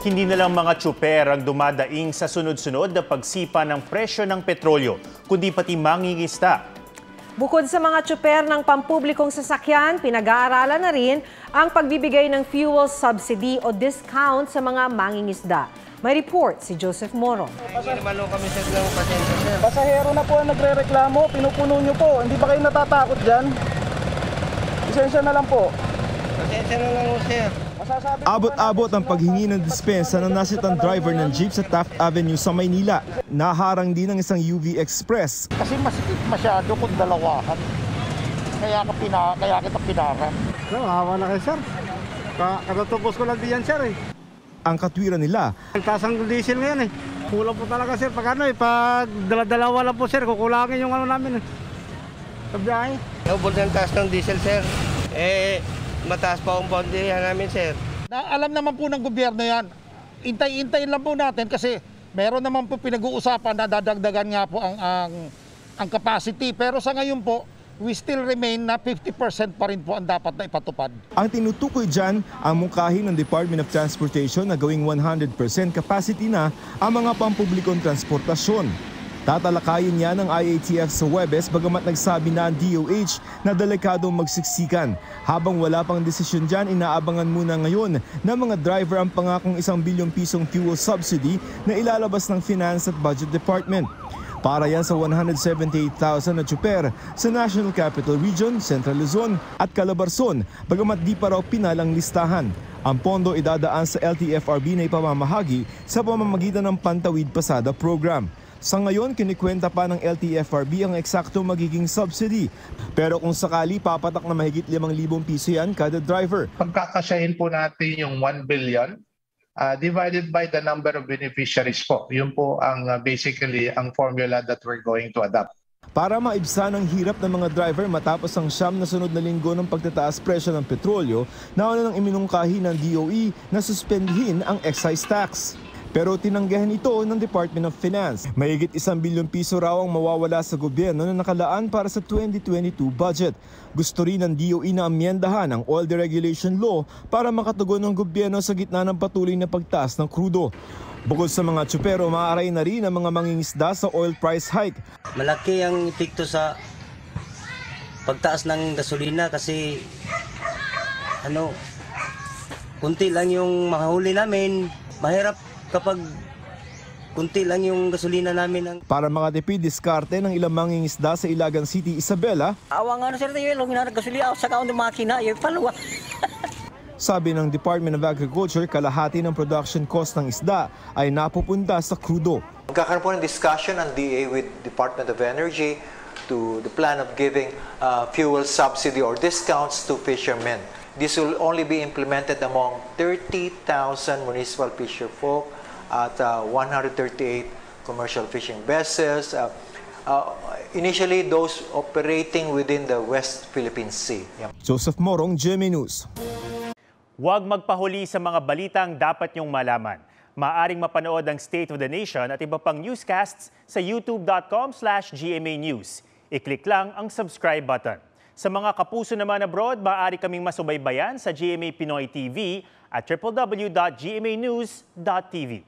Hindi na lang mga tsuper ang dumadaing sa sunod-sunod na pagsipa ng presyo ng petrolyo, kundi pati mangingisda. Bukod sa mga tsuper ng pampublikong sasakyan, pinag-aaralan na rin ang pagbibigay ng fuel subsidy o discount sa mga mangingisda. May report si Joseph Moro. Hindi naman kami sir ng pasensya sir. Pasahero na po ang nagre-reklamo, pinupuno nyo po. Hindi ba kayo natatakot dyan? Pasensya na lang po. Pasensya na lang sir. Abot-abot ang paghingi ng dispensa ng nasitang driver ng jeep sa Taft Avenue sa Maynila. Naharang din ng isang UV Express. Kasi masikip masyado kung dalawahan. Kaya kita pinara. Hawa na kayo sir. Katatapos ko lang diyan sir eh. Ang katwiran nila. Ang taas ang diesel ngayon eh. Kulang po talaga sir pag pag dala-dalawa lang po sir, kukulangin yung namin eh. Sa biyahe. Ubod ng taas ng diesel sir. Mataas pa ang bondihan namin, sir. Alam naman po ng gobyerno yan. Intay-intayin lang po natin kasi meron naman po pinag-uusapan na dadagdagan nga po ang capacity. Pero sa ngayon po, we still remain na 50% pa rin po ang dapat na ipatupad. Ang tinutukoy dyan, ang mungkahi ng Department of Transportation na gawing 100% capacity na ang mga pampublikong transportasyon. Tatalakayin niya ng IATF sa Huwebes bagamat nagsabi na ang DOH na delikadong magsiksikan. Habang wala pang desisyon dyan, inaabangan muna ngayon ng mga driver ang pangakong 1 bilyong pisong fuel subsidy na ilalabas ng Finance at Budget Department. Para yan sa 178,000 na tsuper sa National Capital Region, Central Luzon at Calabarzon, bagamat di pa raw pinalang listahan. Ang pondo idadaan sa LTFRB na ipamamahagi sa pamamagitan ng Pantawid Pasada Program. Sa ngayon, kinikwenta pa ng LTFRB ang eksakto magiging subsidy. Pero kung sakali, papatak na mahigit 5,000 piso yan kada driver. Pagkakasyahin po natin yung 1 billion divided by the number of beneficiaries po. Yun po ang basically ang formula that we're going to adopt. Para maibsan ang hirap ng mga driver matapos ang siyam na sunod na linggo ng pagtataas presyo ng petrolyo, nauna nang iminungkahi ng DOE na suspendihin ang excise tax. Pero tinanggihan ito ng Department of Finance. Mahigit 1 bilyong piso raw ang mawawala sa gobyerno na nakalaan para sa 2022 budget. Gusto rin ng DOE na amyendahan ang oil deregulation law para makatugon ng gobyerno sa gitna ng patuloy na pagtaas ng krudo. Bukod sa mga tsupero, maaaray na rin ang mga mangingisda sa oil price hike. Malaki ang epekto sa pagtaas ng gasolina kasi kunti lang yung makahuli namin. Mahirap kapag kunti lang yung gasolina namin. Para makatipid diskarte ng ilang mangingisda sa Ilagan City, Isabela. Awang sir tayo, long na gasolina sa kaon ng makina, yung paluwa. Sabi ng Department of Agriculture, kalahati ng production cost ng isda ay napupunta sa krudo. Magkakaroon po ng discussion ang DA with Department of Energy to the plan of giving fuel subsidy or discounts to fishermen. This will only be implemented among 30,000 municipal fisher folk at 138 commercial fishing vessels. Initially, those operating within the West Philippine Sea. Joseph Morong, GMA News. Huwag magpahuli sa mga balitang dapat niyong malaman. Maaring mapanood ang State of the Nation at iba pang newscasts sa youtube.com/GMA News. I-click lang ang subscribe button. Sa mga kapuso naman abroad, maaari kaming masubaybayan sa GMA Pinoy TV at www.gmanews.tv.